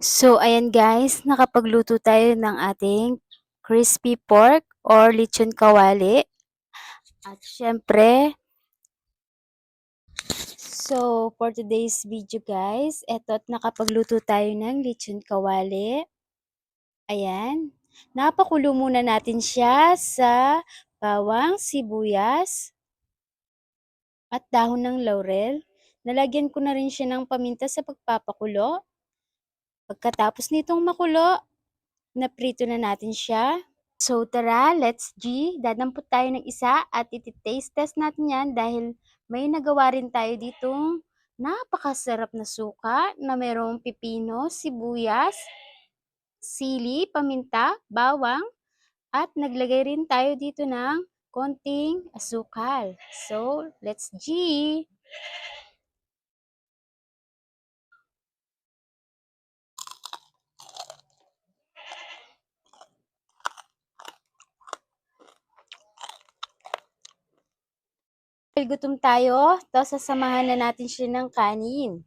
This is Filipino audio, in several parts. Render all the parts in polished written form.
So, ayan guys, nakapagluto tayo ng ating crispy pork or lechon kawali. At syempre, so for today's video guys, eto at nakapagluto tayo ng lechon kawali. Ayan, napakulo muna natin siya sa bawang, sibuyas, at dahon ng laurel. Nalagyan ko na rin siya ng paminta sa pagpapakulo. Pagkatapos nitong makulo, naprito na natin siya. So tara, let's dadampot tayo ng isa at iti-taste test natin yan dahil may nagawa rin tayo ditong napakasarap na suka na merong pipino, sibuyas, sili, paminta, bawang at naglagay rin tayo dito ng konting asukal. So, let's G! Gutom tayo, tapos sasamahan na natin siya ng kanin.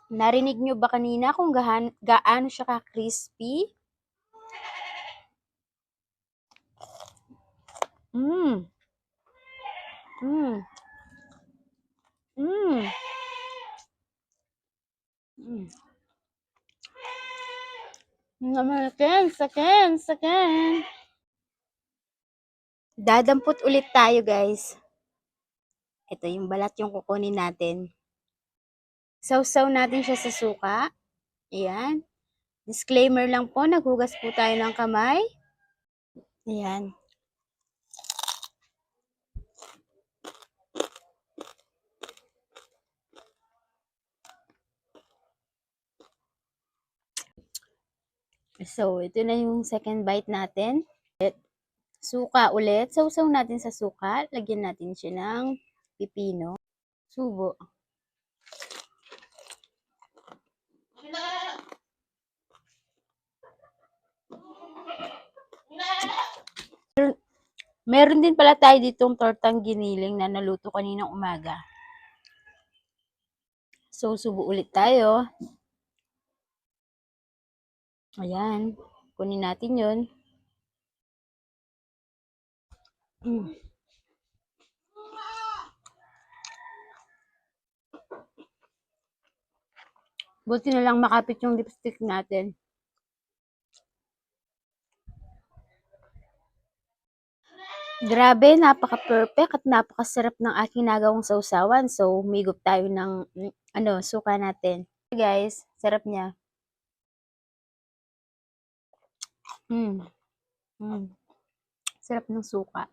Narinig nyo ba kanina kung gaano siya ka-crispy? Mmm. Mmm. Mmm. Mm. Sakin. Dadampot ulit tayo guys. Ito yung balat yung kukunin natin. Sausaw natin siya sa suka. Ayan. Disclaimer lang po, naghugas po tayo ng kamay. Ayan. So, ito na yung second bite natin. Suka ulit. Sausaw natin sa suka. Lagyan natin siya ng pipino. Subo. Meron din pala tayo ditong tortang giniling na naluto kaninang umaga. So, subo ulit tayo. Ayan. Kunin natin yun. Buti na lang makapit yung lipstick natin. Grabe, napaka-perfect at napakasarap ng aking nagawang sausawan. So, humigop tayo ng suka natin. Guys, sarap niya. Sarap ng suka.